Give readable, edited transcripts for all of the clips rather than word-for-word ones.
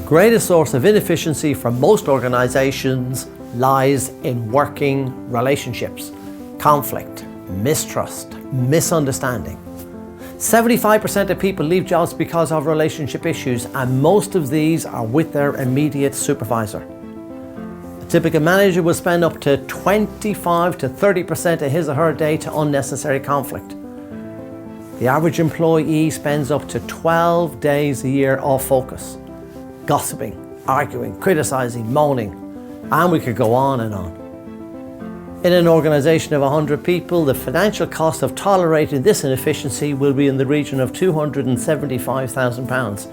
greatest source of inefficiency for most organizations lies in working relationships, conflict, mistrust, misunderstanding. 75% of people leave jobs because of relationship issues, and most of these are with their immediate supervisor. A typical manager will spend up to 25 to 30% of his or her day to unnecessary conflict. The average employee spends up to 12 days a year off focus, gossiping, arguing, criticizing, moaning, and we could go on and on. In an organization of 100 people, the financial cost of tolerating this inefficiency will be in the region of £275,000.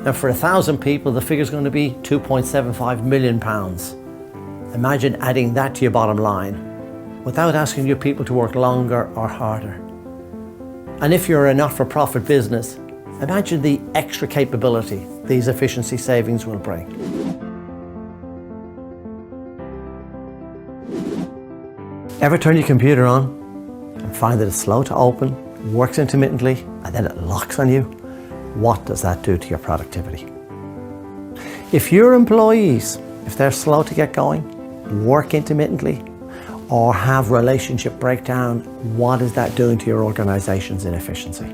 And for 1,000 people, the figure is going to be £2.75 million. Imagine adding that to your bottom line without asking your people to work longer or harder. And if you're a not-for-profit business, imagine the extra capability these efficiency savings will bring. Ever turn your computer on and find that it's slow to open, works intermittently, and then it locks on you? What does that do to your productivity? If your employees, if they're slow to get going, work intermittently, or have relationship breakdown, what is that doing to your organization's inefficiency?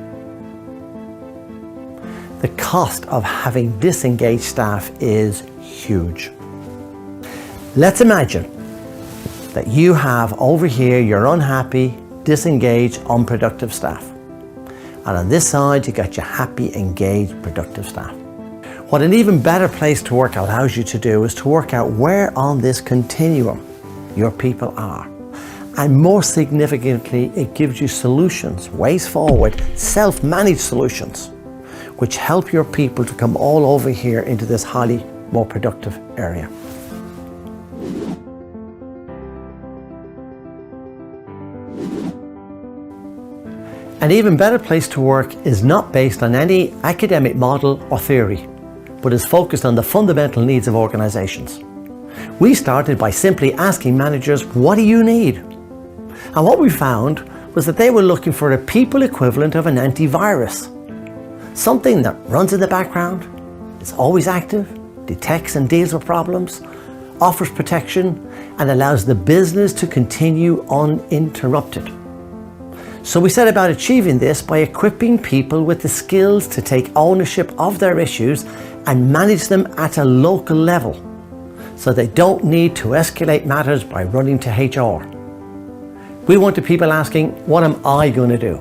The cost of having disengaged staff is huge. Let's imagine that you have over here your unhappy, disengaged, unproductive staff. And on this side, you got your happy, engaged, productive staff. What an even better place to work allows you to do is to work out where on this continuum your people are. And more significantly, it gives you solutions, ways forward, self-managed solutions, which help your people to come all over here into this highly more productive area. An even better place to work is not based on any academic model or theory, but is focused on the fundamental needs of organizations. We started by simply asking managers, what do you need? And what we found was that they were looking for a people equivalent of an antivirus. Something that runs in the background, is always active, detects and deals with problems, offers protection, and allows the business to continue uninterrupted. So we set about achieving this by equipping people with the skills to take ownership of their issues and manage them at a local level, so they don't need to escalate matters by running to HR. We wanted people asking, what am I going to do?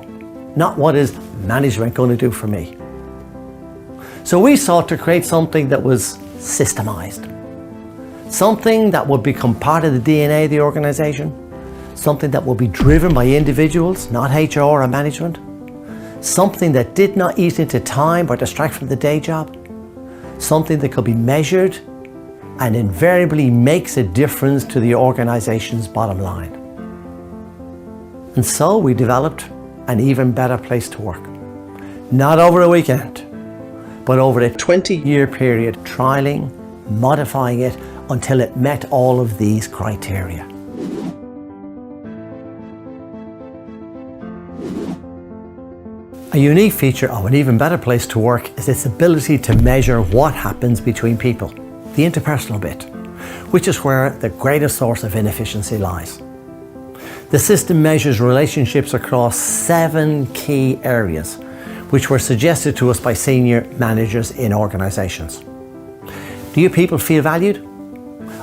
Not what is management going to do for me? So we sought to create something that was systemized, something that would become part of the DNA of the organization, something that will be driven by individuals, not HR or management, something that did not eat into time or distract from the day job, something that could be measured and invariably makes a difference to the organization's bottom line. And so we developed an even better place to work. Not over a weekend, but over a 20-year period, trialing, modifying it until it met all of these criteria. A unique feature of an even better place to work is its ability to measure what happens between people, the interpersonal bit, which is where the greatest source of inefficiency lies. The system measures relationships across 7 key areas, which were suggested to us by senior managers in organizations. Do your people feel valued?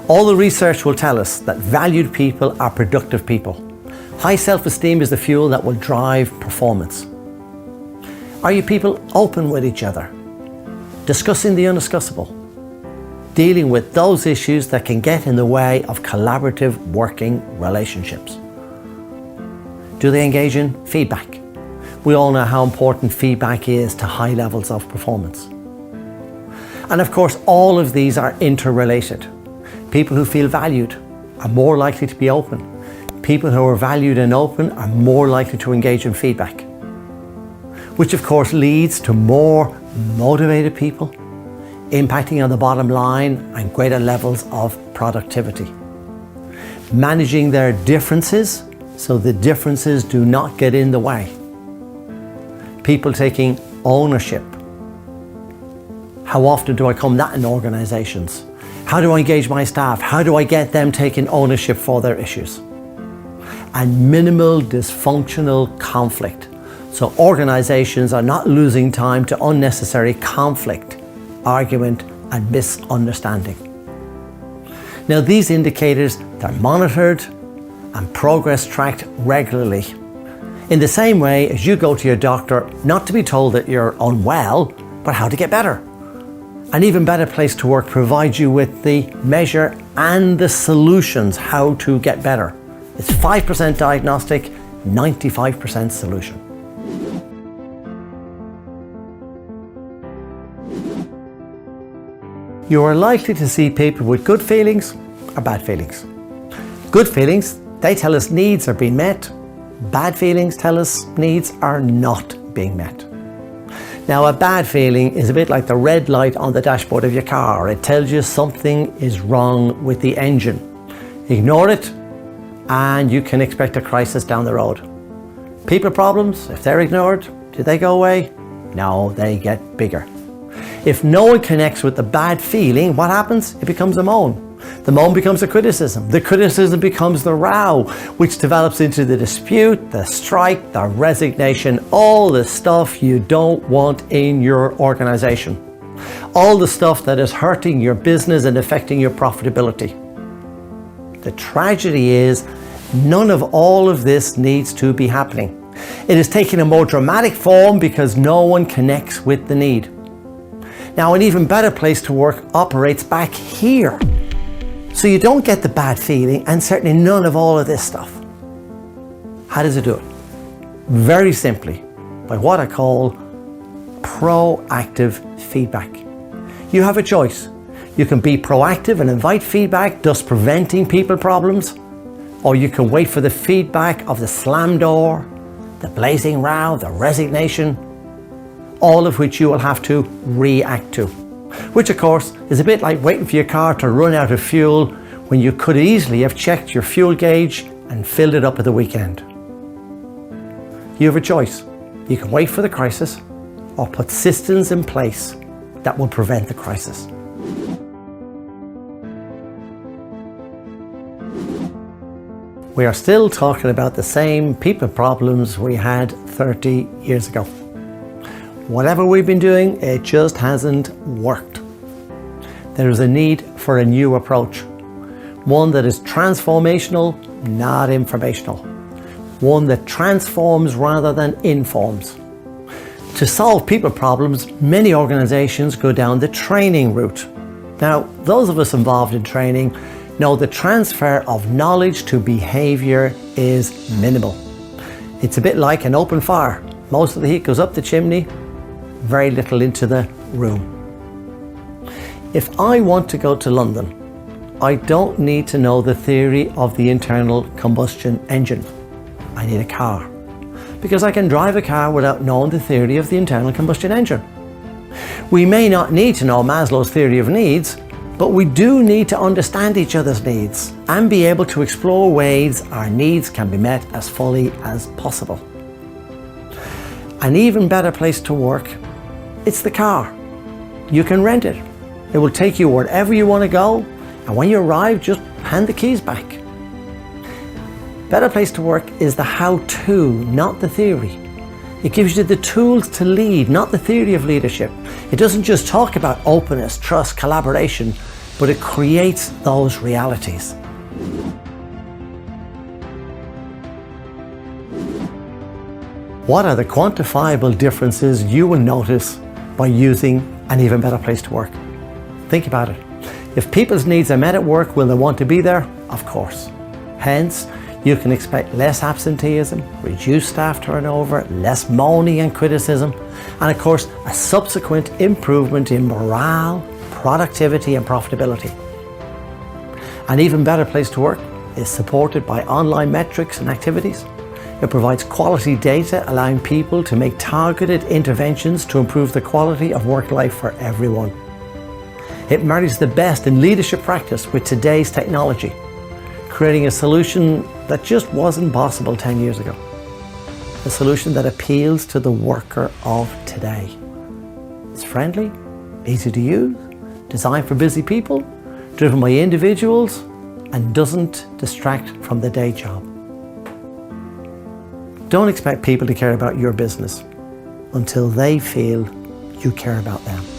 All the research will tell us that valued people are productive people. High self-esteem is the fuel that will drive performance. Are you people open with each other? Discussing the undiscussable? Dealing with those issues that can get in the way of collaborative working relationships? Do they engage in feedback? We all know how important feedback is to high levels of performance. And of course, all of these are interrelated. People who feel valued are more likely to be open. People who are valued and open are more likely to engage in feedback, which of course leads to more motivated people, impacting on the bottom line and greater levels of productivity. Managing their differences so the differences do not get in the way. People taking ownership, How often do I come that in organizations? How do I engage my staff? How do I get them taking ownership for their issues? And minimal dysfunctional conflict. So organizations are not losing time to unnecessary conflict, argument, and misunderstanding. Now these indicators, they're monitored and progress tracked regularly. In the same way as you go to your doctor, not to be told that you're unwell, but how to get better. An Even Better Place to Work provides you with the measure and the solutions how to get better. It's 5% diagnostic, 95% solution. You are likely to see people with good feelings or bad feelings. Good feelings, they tell us needs are being met. Bad feelings tell us needs are not being met. Now, a bad feeling is a bit like the red light on the dashboard of your car. It tells you something is wrong with the engine. Ignore it and you can expect a crisis down the road. People problems, if they're ignored, do they go away? No, they get bigger. If no one connects with the bad feeling, what happens? It becomes a moan. The moan becomes a criticism. The criticism becomes the row, which develops into the dispute, the strike, the resignation, all the stuff you don't want in your organization. All the stuff that is hurting your business and affecting your profitability. The tragedy is none of all of this needs to be happening. It is taking a more dramatic form because no one connects with the need. Now, an Even Better Place to Work operates back here. So you don't get the bad feeling and certainly none of all of this stuff. How does it do it? Very simply, by what I call proactive feedback. You have a choice. You can be proactive and invite feedback, thus preventing people problems, or you can wait for the feedback of the slam door, the blazing row, the resignation, all of which you will have to react to. Which of course is a bit like waiting for your car to run out of fuel when you could easily have checked your fuel gauge and filled it up at the weekend. You have a choice. You can wait for the crisis or put systems in place that will prevent the crisis. We are still talking about the same people problems we had 30 years ago. Whatever we've been doing, it just hasn't worked. There is a need for a new approach. One that is transformational, not informational. One that transforms rather than informs. To solve people problems, many organizations go down the training route. Now, those of us involved in training know the transfer of knowledge to behavior is minimal. It's a bit like an open fire. Most of the heat goes up the chimney, very little into the room. If I want to go to London, I don't need to know the theory of the internal combustion engine. I need a car, because I can drive a car without knowing the theory of the internal combustion engine. We may not need to know Maslow's theory of needs, but we do need to understand each other's needs and be able to explore ways our needs can be met as fully as possible. An Even Better Place to Work, it's the car. You can rent it. It will take you wherever you want to go, and when you arrive, just hand the keys back. Better Place to Work is the how-to, not the theory. It gives you the tools to lead, not the theory of leadership. It doesn't just talk about openness, trust, collaboration, but it creates those realities. What are the quantifiable differences you will notice by using an Even Better Place to Work? Think about it. If people's needs are met at work, will they want to be there? Of course. Hence, you can expect less absenteeism, reduced staff turnover, less moaning and criticism, and of course, a subsequent improvement in morale, productivity and profitability. An Even Better Place to Work is supported by online metrics and activities. It provides quality data, allowing people to make targeted interventions to improve the quality of work life for everyone. It marries the best in leadership practice with today's technology, creating a solution that just wasn't possible 10 years ago. A solution that appeals to the worker of today. It's friendly, easy to use, designed for busy people, driven by individuals, and doesn't distract from the day job. Don't expect people to care about your business until they feel you care about them.